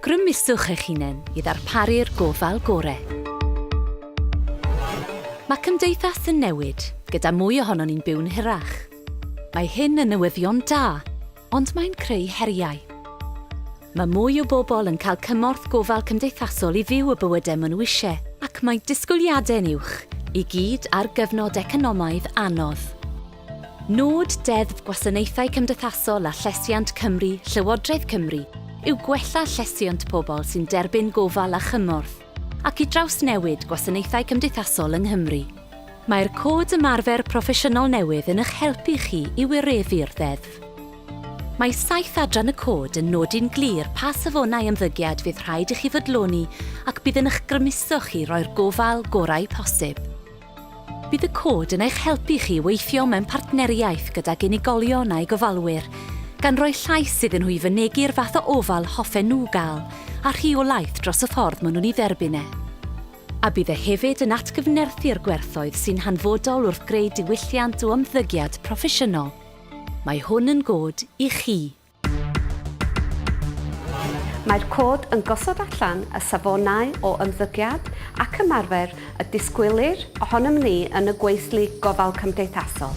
Grymuswch eich hunain i ddarparu'r gofal gorau. Mae cymdeithas yn newid, gyda mwy ohonon ni'n byw'n hirach. Mae hyn yn newyddion da, ond mae'n creu heriau. Mae mwy o bobl yn cael cymorth gofal cymdeithasol i fyw y bywydau maen nhw eisiau, ac mae disgwyliadau'n uwch i gyd ar gyfnod economaidd anodd. Nod deddf gwasanaethau cymdeithasol a llesiant Cymru, Llywodraeth Cymru, yw gwella llesiant pobl sy'n derbyn gofal a chymorth, ac i drawsnewid gwasanaethau cymdeithasol yng Nghymru. Mae'r Cod Ymarfer Proffesiynol newydd yn eich helpu chi i wireddu'r ddeddf. Mae 7 adran y cod yn nodi'n glir pa safonau ymddygiad fydd rhaid i chi fodloni ac bydd yn eich grymuso chi roi'r gofal gorau posib. Bydd y cod yn eich helpu chi weithio mewn partneriaeth gydag unigolion a'i gofalwyr, gan roi llais iddyn nhw i fynegu'r fath o ofal hoffen nhw gael a rheolaeth dros y ffordd maen nhw'n ei dderbyn e. A bydd e hefyd yn atgyfnerthu'r gwerthoedd sy'n hanfodol wrth greu diwylliant o ymddygiad proffesiynol. Mae hwn yn god i chi. Mae'r cod yn gosod allan y safonau o ymddygiad ac ymarfer y disgwylir ohonom ni yn y gweithlu gofal cymdeithasol.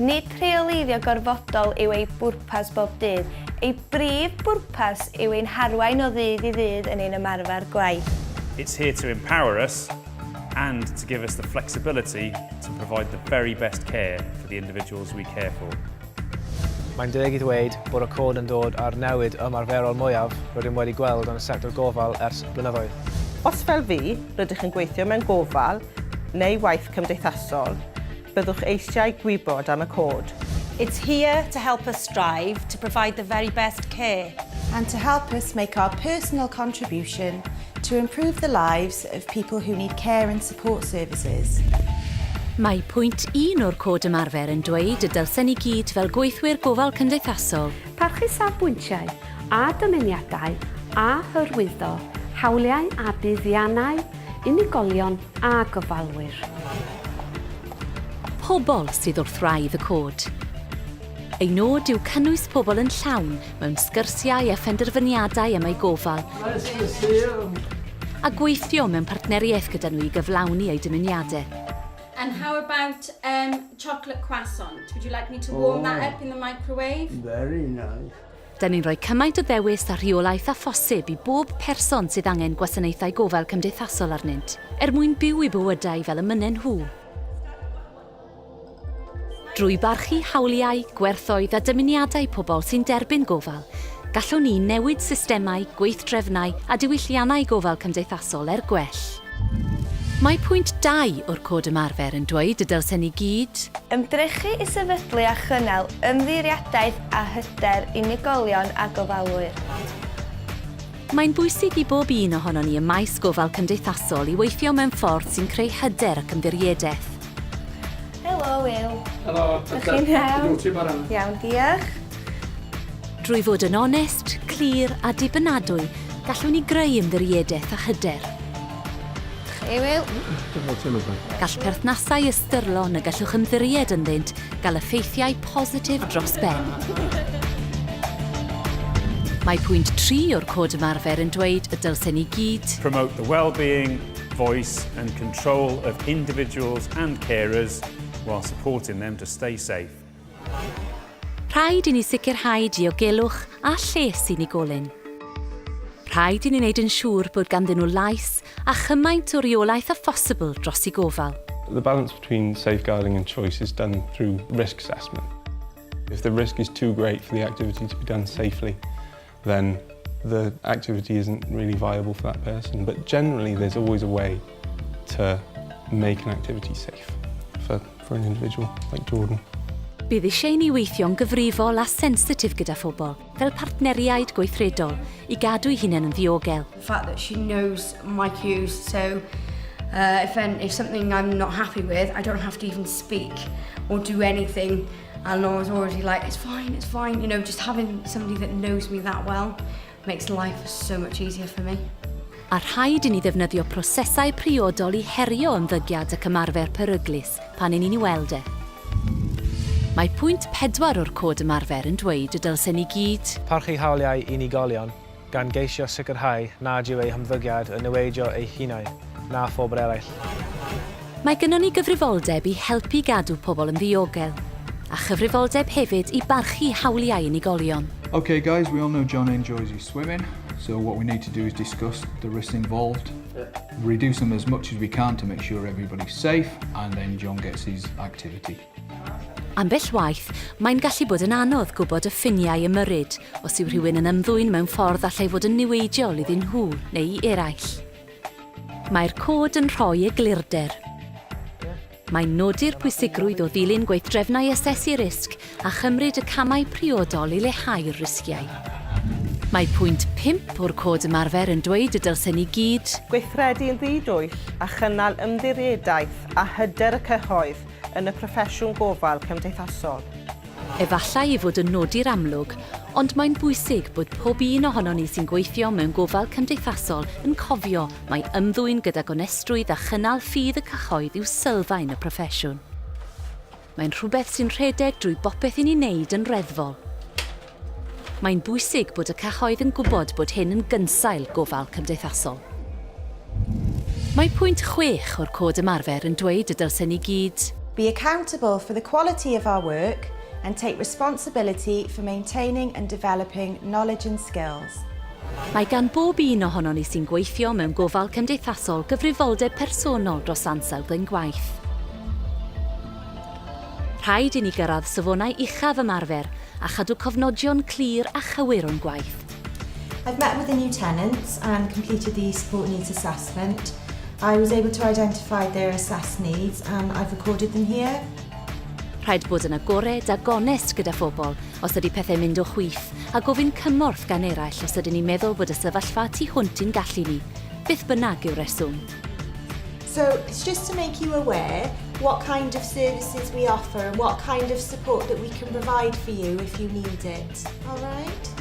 Nid rheoleiddio gorfodol yw ei bwrpas bob dydd. Ei brif bwrpas yw ein harwain o ddydd i ddydd yn ein ymarfer gwaith. It's here to empower us and to give us the flexibility to provide the very best care for the individuals we care for. Mae'n deg i ddweud bod y cod yn dod ar newid ymarferol mwyaf rydym wedi gweld yn y sector gofal ers blynyddoedd. Os fel fi, rydych yn gweithio mewn gofal neu waith cymdeithasol, byddwch eisiau gwybod am y cod. It's here to help us strive to provide the very best care and to help us make our personal contribution to improve the lives of people who need care and support services. Mae pwynt 1 o'r cod ymarfer yn dweud y dylsen ni gyd fel gweithwyr gofal cymdeithasol Parchu safbwyntiau a dymuniadau a hyrwyddo hawliau a buddiannau, unigolion a gofalwyr. Pobl sydd wrth raidd y cod. Ei nod yw cynnwys pobl yn llawn mewn sgyrsiau a phenderfyniadau am ei gofal a gweithio mewn partneriaeth gyda nhw i gyflawni ei dymuniadau. And how about chocolate croissant? Would you like me to warm that up in the microwave? Very nice. Da ni'n rhoi cymaint o ddewis a rheolaeth a phosib i bob person sydd angen gwasanaethau gofal cymdeithasol arnynt, mwyn byw i bywydau fel y mynen nhw. Drwy barchu hawliau, gwerthoedd a dymuniadau pobl sy'n derbyn gofal, gallwn ni newid systemau, gweithdrefnau a diwylliannau gofal cymdeithasol gwell. Mae pwynt 2 o'r cod ymarfer yn dweud y dylsen ni gyd Ymdrechu i sefydlu a chynnal ymddiriadaeth a hyder unigolion a gofalwyr. Mae'n bwysig i bob un ohonon ni ym maes gofal cymdeithasol i weithio mewn ffordd sy'n creu hyder ac ymddiriadaeth. Helo, Will. Helo, Ydych chi'n iawn? Iawn, diolch. Drwy fod yn onest, clir a dibynadwy, gallwn ni greu ymddiriadaeth a hyder. Hey, Will. Gall perthnasau ystyrlon y gallwch ymddiried ynddynt gael effeithiau positif dros ben. Mae pwynt 3 o'r cod ymarfer yn dweud y dylsen ni gyd Promote the well-being, voice and control of individuals and carers while supporting them to stay safe. Rhaid i ni sicrhau diogelwch a lles unigolyn. Rhaid i ni wneud yn siŵr bod ganddyn nhw lais a chymaint o reolaeth a phosibl dros I gofal. The balance between safeguarding and choice is done through risk assessment. If the risk is too great for the activity to be done safely, then the activity isn't really viable for that person. But generally, there's always a way to make an activity safe for an individual like Jordan. Bydd eisiau ni weithio'n gyfrifol a sensitif gyda phobl, fel partneriaid gweithredol, I gadw I hunain yn ddiogel. The fact that she knows my cues, so if something I'm not happy with, I don't have to even speak or do anything. And Laura's already like, it's fine. You know, just having somebody that knows me that well makes life so much easier for me. A rhaid I ni ddefnyddio prosesau priodol I herio ymddygiad ac ymarfer peryglis pan I ni'n I weld e. Mae pwynt 4 o'r cod ymarfer yn dweud y dylsen ni gyd Parchu hawliau unigolion gan geisio sicrhau nad yw ei hymddygiad yn niweidio ei hunain na phobl eraill. Mae gynnon ni gyfrifoldeb i helpu gadw pobl yn ddiogel, a chyfrifoldeb hefyd i barchu hawliau unigolion. Okay guys, we all know John enjoys his swimming, so what we need to do is discuss the risks involved, reduce them as much as we can to make sure everybody's safe, and then John gets his activity. Ambell waith, mae'n gallu bod yn anodd gwybod y ffiniau ymyrryd os yw rhywun yn ymddwyn mewn ffordd allai fod yn niweidiol iddyn nhw neu i eraill. Mae'r cod yn rhoi eglurder. Mae'n nodi'r pwysigrwydd o ddilyn gweithdrefnau asesu risg a chymryd y camau priodol i leihau'r risgiau. Mae pwynt 5 o'r Cod Ymarfer yn dweud y dylsen ni gyd gweithredu yn ddidwyll a chynnal ymddiriedais a hyder y cyhoedd yn y proffesiwn gofal cymdeithasol. Efallai i fod yn nodi'r amlwg, ond mae'n bwysig bod pob un ohonon ni sy'n gweithio mewn gofal cymdeithasol yn cofio mae ymddwyn gyda gonestrwydd a chynnal ffydd y cyhoedd yw sylfaen y proffesiwn. Mae'n rhywbeth sy'n rhedeg drwy bopeth i ni wneud yn reddfol. Mae'n bwysig bod y cyhoedd yn gwybod bod hyn yn gynsail gofal cymdeithasol. Mae pwynt 6 o'r Cod Ymarfer yn dweud y dylsen ni gyd be accountable for the quality of our work and take responsibility for maintaining and developing knowledge and skills. Mae gan bob un ohonon ni sy'n gweithio mewn gofal cymdeithasol gyfrifoldeb personol dros ansawdd ein gwaith. Rhaid i ni gyrraedd safonau uchaf ymarfer a chadw cofnodion clir a chywir o'n gwaith. I've met with the new tenants and completed the support needs assessment. I was able to identify their assessed needs and I've recorded them here. Rhaid bod yn agored a gonest gyda phobl os ydy pethau mynd o chwith a gofyn cymorth gan eraill os ydyn ni'n meddwl bod y sefyllfa tu hwnt i'n gallu ni, beth bynnag yw'r reswm. So it's just to make you aware what kind of services we offer and what kind of support that we can provide for you if you need it. All right?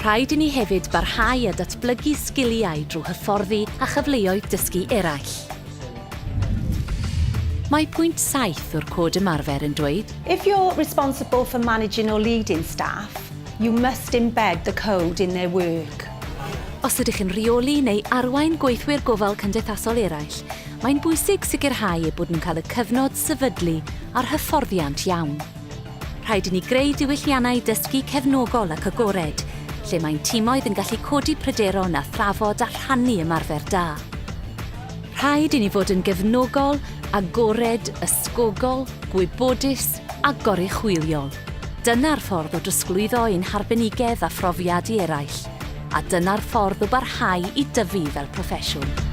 Rhaid i ni hefyd barhau a datblygu sgiliau drwy hyfforddi a chyfleoedd dysgu eraill. Mae pwynt 7 o'r Cod Ymarfer yn dweud If you're responsible for managing or leading staff, you must embed the code in their work. Os ydych chi'n rheoli neu arwain gweithwyr gofal cymdeithasol eraill, mae'n bwysig sicrhau eu bod yn cael y cyfnod sefydlu a'r hyfforddiant iawn. Rhaid i ni greu diwylliannau dysgu cefnogol ac agored, lle mae'n timoedd yn gallu codi pryderon a thrafod a rhannu ymarfer da. Rhaid i ni fod yn gefnogol, agored, ysgogol, gwybodus a goruchwyliol. Dyna'r ffordd o drosglwyddo ein harbenigedd a phrofiad i eraill, a dyna'r ffordd o barhau i dyfu fel proffesiwn.